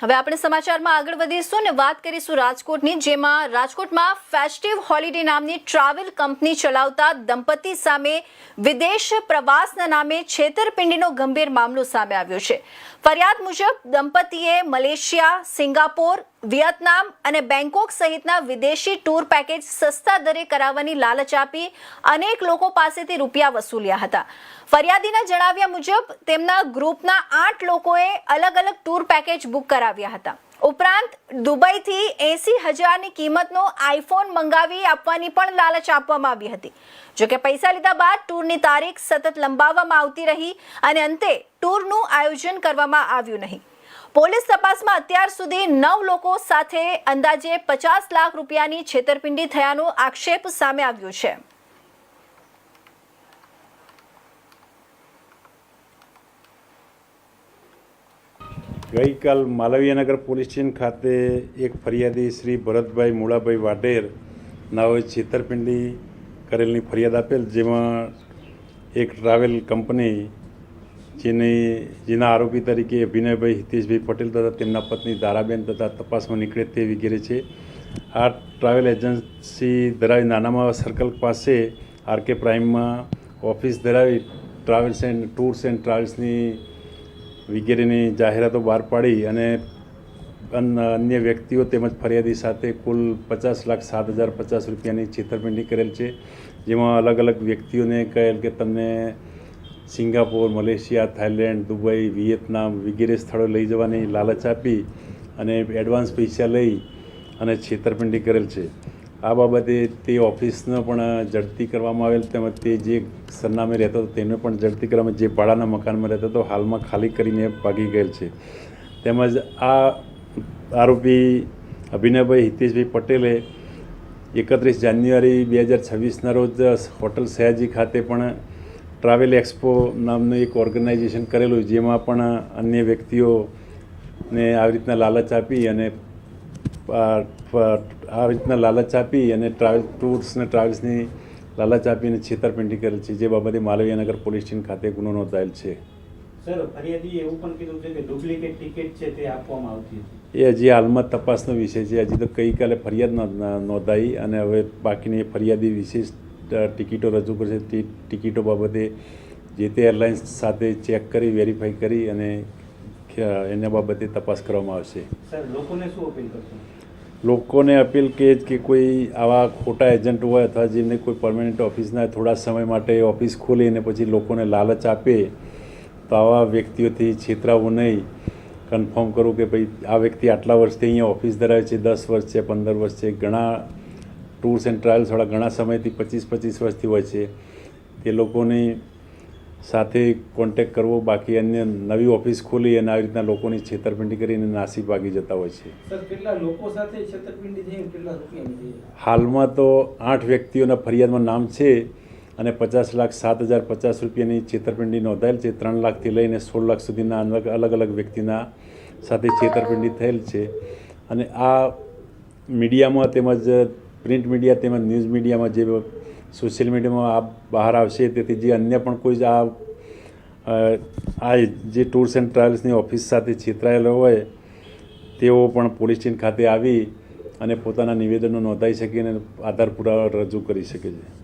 હવે આપણે સમાચારમાં આગળ વધીશું ને વાત કરીશું રાજકોટની, જેમાં રાજકોટમાં ફેસ્ટિવ હોલિડે નામની ટ્રાવેલ કંપની ચલાવતા દંપતી સામે વિદેશ પ્રવાસના નામે છેતરપિંડીનો ગંભીર મામલો સામે આવ્યો છે। ફરિયાદ મુજબ દંપતીએ મલેશિયા, સિંગાપોર, વિયેતનામ અને બેંકોક સહિતના વિદેશી ટૂર પેકેજ સસ્તા દરે કરાવવાની લાલચ આપી અનેક લોકો પાસેથી રૂપિયા વસૂલ્યા હતા। ફરિયાદીના જણાવ્યા મુજબ તેમના ગ્રુપના 8 લોકોએ અલગ અલગ ટૂર પેકેજ બુક કરાવ્યા હતા। ઉપરાંત દુબઈથી 80,000ની કિંમતનો આઈફોન મંગાવી આપવાની પણ લાલચ આપવામાં આવી હતી। જોકે પૈસા લીધા બાદ ટૂરની તારીખ સતત લંબાવવામાં આવતી રહી અને અંતે ટૂરનું આયોજન કરવામાં આવ્યું નહીં। પોલીસ તપાસમાં અત્યાર સુધી 9 લોકો સાથે અંદાજે 50 લાખ રૂપિયાની છેતરપિંડી થયાનો આક્ષેપ સામે આવ્યો છે। ગઈકાલ માલવીયાનગર પોલીસ સ્ટેશન ખાતે એક ફરિયાદી શ્રી ભરતભાઈ મૂળાભાઈ વાઢેર નાઓએ છેતરપિંડી કરેલની ફરિયાદ આપેલ, જેમાં એક ટ્રાવેલ કંપની જેના આરોપી તરીકે અભિનયભાઈ હિતેશભાઈ પટેલ તથા તેમના પત્ની દારાબેન તથા તપાસમાં નીકળે તે વગેરે છે। આ ટ્રાવેલ એજન્સી ધરાવી નાનામાં સર્કલ પાસે આરકે પ્રાઇમમાં ઓફિસ ધરાવી ટ્રાવેલ્સ એન્ડ ટૂર્સ એન્ડ ટ્રાવેલ્સની વગેરેની જાહેરાતો બહાર પાડી અને અન્ય વ્યક્તિઓ તેમજ ફરિયાદી સાથે કુલ 50,07,050 રૂપિયાની છેતરપિંડી કરેલ છે। જેમાં અલગ અલગ વ્યક્તિઓને કહેલ કે તમને Singapore, Malaysia, Thailand, Dubai, Vietnam વગેરે સ્થળો લઈ જવાની લાલચ આપી અને એડવાન્સ પૈસા લઈ અને છેતરપિંડી કરેલ છે। આ બાબતે તે ઓફિસનો પણ ઝડપી કરવામાં આવેલ, તેમજ તે જે સરનામે રહેતો હતો તેને પણ ઝડપી કરવામાં, જે ભાડાના મકાનમાં રહેતો હતો હાલમાં ખાલી કરીને ભાગી ગયેલ છે। તેમજ આ આરોપી અભિનયભાઈ હિતેશભાઈ પટેલે 31 જાન્યુઆરી 2026ના રોજ હોટલ સયાજી ખાતે પણ ટ્રાવેલ એક્સપો નામનું એક ઓર્ગેનાઇઝેશન કરેલું, જેમાં પણ અન્ય વ્યક્તિઓને આવી રીતના લાલચ આપી અને ટ્રાવેલ ટૂર્સ અને ટ્રાવેલ્સની લાલચ આપીને છેતરપિંડી કરેલ છે, જે બાબતે માલવીયાનગર પોલીસ સ્ટેશન ખાતે ગુનો નોંધાયેલ છે। સર, ફરિયાદીએ એવું પણ કીધું છે કે ડુપ્લિકેટ ટિકિટ છે તે આપવામાં આવતી હતી। એ હજી હાલમાં તપાસનો વિષય છે। હજી તો ગઈકાલે ફરિયાદ નોંધાઈ અને હવે બાકીની ફરિયાદી વિશેષ ટિકિટો રજૂ કરશે। તે ટિકિટો બાબતે જે તે એરલાઇન્સ સાથે ચેક કરી વેરીફાઈ કરી અને એના બાબતે તપાસ કરવામાં આવશે। સર, લોકોને શું અપીલ કરશો? લોકોને અપીલ કે કોઈ આવા ખોટા એજન્ટ હોય અથવા જેમને કોઈ પરમેનન્ટ ઓફિસના થોડા સમય માટે ઓફિસ ખોલી અને પછી લોકોને લાલચ આપે તો આવા વ્યક્તિઓથી છેતરાવું નહીં। કન્ફર્મ કરું કે ભાઈ આ વ્યક્તિ આટલા વર્ષથી અહીંયા ઓફિસ ધરાવે છે, 10 વર્ષ છે, 15 વર્ષ છે, ઘણા ટૂર્સ એન્ડ ટ્રાવેલ્સવાળા ઘણા સમયથી 25 વર્ષથી હોય છે, તે લોકોની સાથે કોન્ટેક્ટ કરવો, બાકી અન્ય નવી ઓફિસ ખોલી અને આવી રીતના લોકોની છેતરપિંડી કરીને નાસી ભાગી જતા હોય છે। સર, કેટલા લોકો સાથે છેતરપિંડી થઈ, કેટલા રૂપિયાની થઈ? હાલમાં તો 8 વ્યક્તિઓના ફરિયાદમાં નામ છે અને 50,07,050 રૂપિયાની છેતરપિંડી નોંધાયેલ છે। 3 લાખથી લઈને 16 લાખ સુધીના અલગ અલગ વ્યક્તિના સાથે છેતરપિંડી થયેલ છે। અને આ મીડિયામાં તેમજ પ્રિન્ટ મીડિયા તેમજ ન્યૂઝ મીડિયામાં જે સોશિયલ મીડિયામાં આ બહાર આવશે, તેથી જે અન્ય પણ કોઈ આ જે ટૂર્સ એન્ડ ટ્રાવેલ્સની ઓફિસ સાથે છેતરાયેલો હોય તેઓ પણ પોલીસ સ્ટેશન ખાતે આવી અને પોતાના નિવેદનો નોંધાવી શકે અને આધાર પુરાવા રજૂ કરી શકે છે।